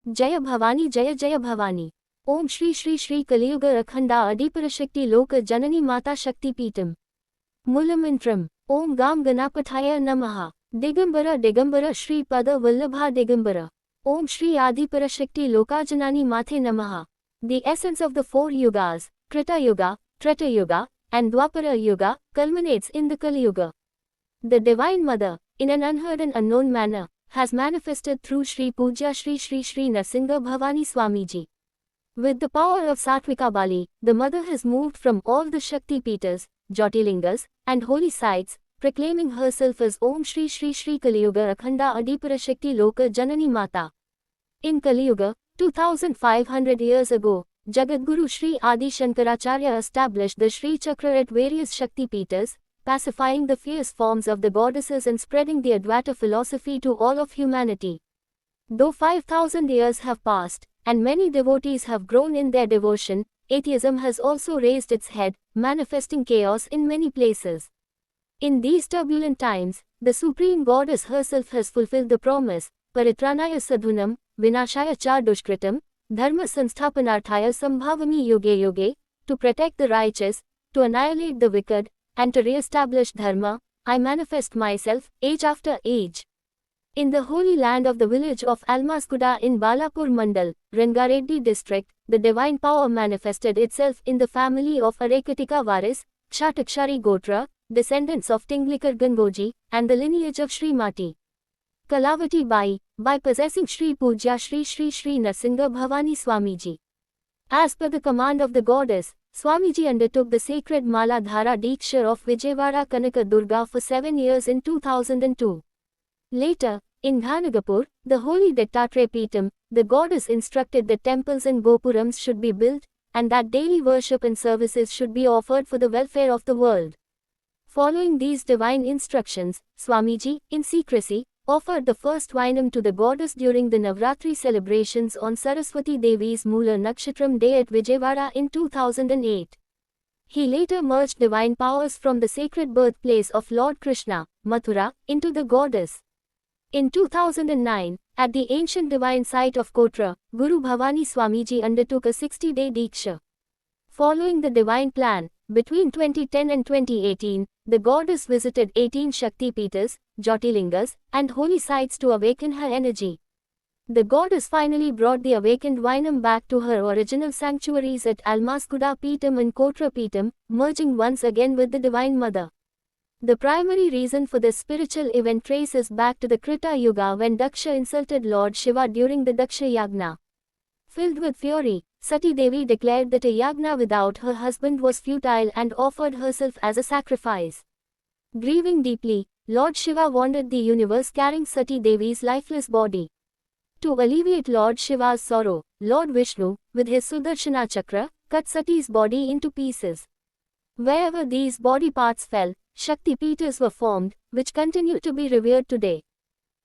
जय भवानी जय जय भवानी। ओम श्री श्री श्री कलियुग अखंडा अडिपरशक्ति लोक जननी माता शक्तिपीठम मूलमंत्रम ओम गाम गणापठाय नमः। दिगंबर दिगंबर श्री पद वल्लभा दिगंबर। ओम श्री आदिपरशक्ति लोकाजनानी माथे नमः। The essence of the four yugas, Krita Yuga, Treta Yuga, and Dwapara Yuga, culminates in the Kali Yuga. The Divine Mother, in an unheard and unknown manner, has manifested through Sri Pujya Sri Sri Sri Narsingha Bhavani Swamiji. With the power of Satvika Bali, the Mother has moved from all the Shakti Peethas, Jyotirlingas, and holy sites, proclaiming herself as Om Shri Shri Shri Kaliyuga Akhanda Adiparashakti Loka Janani Mata. In Kali Yuga, 2500 years ago, Jagadguru Sri Adi Shankaracharya established the Sri Chakra at various Shakti Peethas, pacifying the fierce forms of the goddesses and spreading the Advaita philosophy to all of humanity. Though 5000 years have passed, and many devotees have grown in their devotion, atheism has also raised its head, manifesting chaos in many places. In these turbulent times, the Supreme Goddess herself has fulfilled the promise, Paritranaya Sadhunam, Vinashaya Cha Dushkritam, Dharma Sansthapanarthaya Sambhavami Yuge Yuge, to protect the righteous, to annihilate the wicked, and to re-establish Dharma, I manifest myself, age after age. In the holy land of the village of Almaskuda in Balapur Mandal, Rangareddy district, the divine power manifested itself in the family of Arekatika Varis, Kshatakshari Gotra, descendants of Tinglikar Gangoji, and the lineage of Srimati Kalavati Bai, by possessing Sri Pujya Sri Sri Sri Narsingha Bhavani Swamiji. As per the command of the goddess, Swamiji undertook the sacred Mala Dhara Diksha of Vijayawada Kanaka Durga for 7 years in 2002. Later, in Ghanagapur, the holy Dattatreya Peetham, the goddess instructed that temples and gopurams should be built, and that daily worship and services should be offered for the welfare of the world. Following these divine instructions, Swamiji, in secrecy, offered the first Vainam to the goddess during the Navratri celebrations on Saraswati Devi's Mula Nakshatram day at Vijayawada in 2008. He later merged divine powers from the sacred birthplace of Lord Krishna, Mathura, into the goddess. In 2009, at the ancient divine site of Kotra, Guru Bhavani Swamiji undertook a 60-day Diksha. Following the divine plan, between 2010 and 2018, the goddess visited 18 Shakti Peethas, Jyotirlingas, and holy sites to awaken her energy. The goddess finally brought the awakened Vainam back to her original sanctuaries at Almaskuda Peetham and Kotra Peetham, merging once again with the Divine Mother. The primary reason for this spiritual event traces back to the Krita Yuga when Daksha insulted Lord Shiva during the Daksha Yagna. Filled with fury, Sati Devi declared that a yagna without her husband was futile and offered herself as a sacrifice. Grieving deeply, Lord Shiva wandered the universe carrying Sati Devi's lifeless body. To alleviate Lord Shiva's sorrow, Lord Vishnu, with his Sudarshana Chakra, cut Sati's body into pieces. Wherever these body parts fell, Shakti Peethas were formed, which continue to be revered today.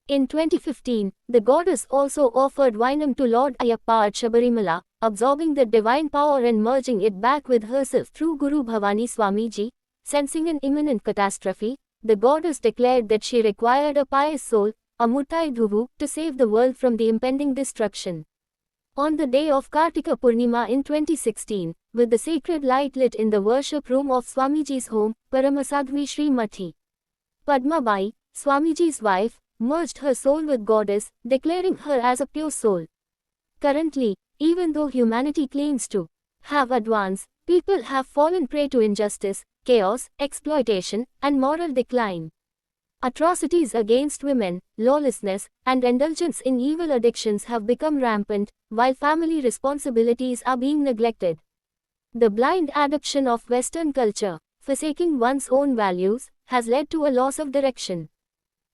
In 2015, the goddess also offered Vainam to Lord Ayyappa at Shabarimala, absorbing the divine power and merging it back with herself through Guru Bhavani Swamiji. Sensing an imminent catastrophe, the goddess declared that she required a pious soul, a Muttai Dhuvu, to save the world from the impending destruction. On the day of Kartika Purnima in 2016, with the sacred light lit in the worship room of Swamiji's home, Paramasadhvi Srimati Padma Bai, Swamiji's wife, merged her soul with goddess, declaring her as a pure soul. Currently, even though humanity claims to have advanced, people have fallen prey to injustice, chaos, exploitation, and moral decline. Atrocities against women, lawlessness, and indulgence in evil addictions have become rampant, while family responsibilities are being neglected. The blind adoption of Western culture, forsaking one's own values, has led to a loss of direction.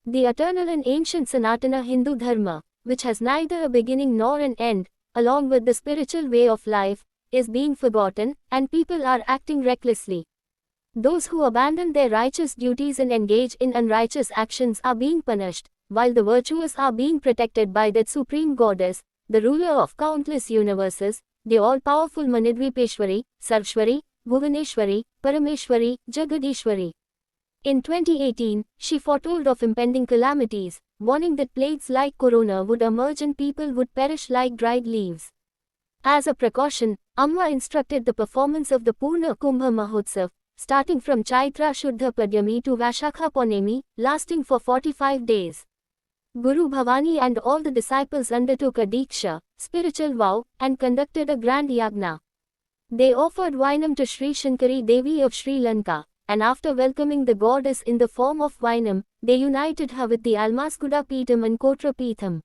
The eternal and ancient Sanatana Hindu Dharma, which has neither a beginning nor an end, along with the spiritual way of life, is being forgotten, and people are acting recklessly. Those who abandon their righteous duties and engage in unrighteous actions are being punished, while the virtuous are being protected by that supreme goddess, the ruler of countless universes, the all-powerful Manidvipeshwari, Sarveshwari, Bhuvaneshwari, Parameshwari, Jagadishwari. In 2018, she foretold of impending calamities, warning that plagues like corona would emerge and people would perish like dried leaves. As a precaution, Amma instructed the performance of the Purna Kumbha Mahotsav, starting from Chaitra Shuddha Padyami to Vaishakha Ponemi, lasting for 45 days. Guru Bhavani and all the disciples undertook a Diksha, spiritual vow, and conducted a grand yagna. They offered Vainam to Sri Shankari Devi of Sri Lanka, and after welcoming the goddess in the form of Vainam, they united her with the Almaskuda Peetham and Kotra Peetham.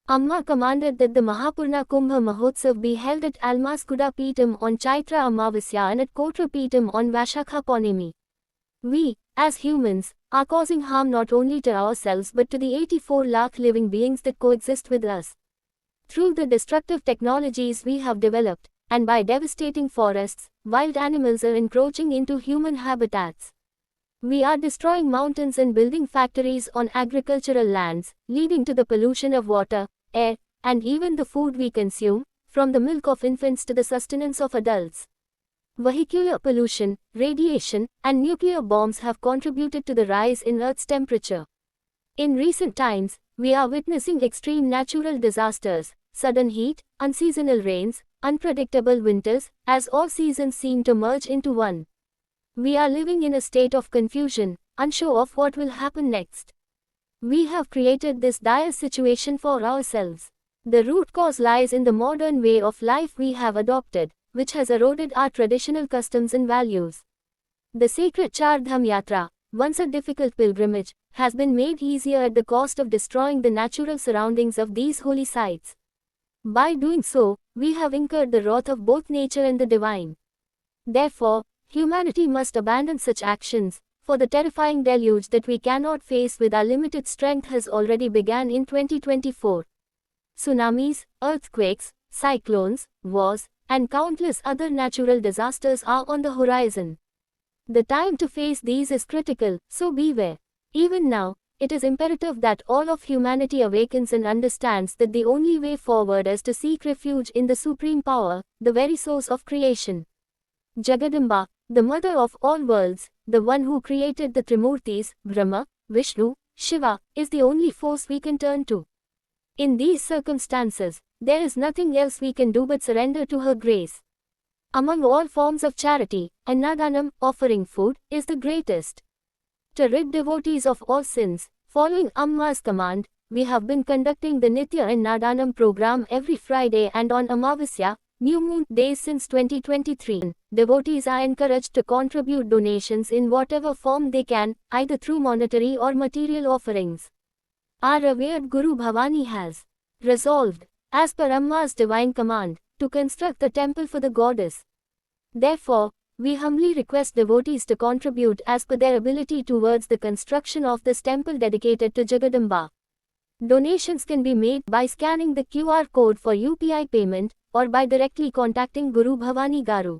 Amma commanded that the Mahapurna Kumbha Mahotsav be held at Almaskuda Peetham on Chaitra Amavasya and at Kotra Peetham on Vaishakha Ponemi. We, as humans, are causing harm not only to ourselves but to the 84 lakh living beings that coexist with us. Through the destructive technologies we have developed, and by devastating forests, wild animals are encroaching into human habitats. We are destroying mountains and building factories on agricultural lands, leading to the pollution of water, air, and even the food we consume, from the milk of infants to the sustenance of adults. Vehicular pollution, radiation, and nuclear bombs have contributed to the rise in Earth's temperature. In recent times, we are witnessing extreme natural disasters, sudden heat, unseasonal rains, unpredictable winters, as all seasons seem to merge into one. We are living in a state of confusion, unsure of what will happen next. We have created this dire situation for ourselves. The root cause lies in the modern way of life we have adopted, which has eroded our traditional customs and values. The sacred Char Dham Yatra, once a difficult pilgrimage, has been made easier at the cost of destroying the natural surroundings of these holy sites. By doing so, we have incurred the wrath of both nature and the divine. Therefore, humanity must abandon such actions, for the terrifying deluge that we cannot face with our limited strength has already begun in 2024. Tsunamis, earthquakes, cyclones, wars, and countless other natural disasters are on the horizon. The time to face these is critical, so beware. Even now, it is imperative that all of humanity awakens and understands that the only way forward is to seek refuge in the Supreme Power, the very source of creation. Jagadamba, the mother of all worlds, the one who created the Trimurtis, Brahma, Vishnu, Shiva, is the only force we can turn to. In these circumstances, there is nothing else we can do but surrender to her grace. Among all forms of charity, Annadanam, offering food, is the greatest. To rid devotees of all sins, following Amma's command, we have been conducting the Nitya Annadanam program every Friday and on Amavasya, new moon days since 2023. Devotees are encouraged to contribute donations in whatever form they can, either through monetary or material offerings. Our revered Guru Bhavani has resolved, as per Amma's divine command, to construct a temple for the goddess. Therefore, we humbly request devotees to contribute as per their ability towards the construction of this temple dedicated to Jagadamba. Donations can be made by scanning the QR code for UPI payment, or by directly contacting Guru Bhavani Garu.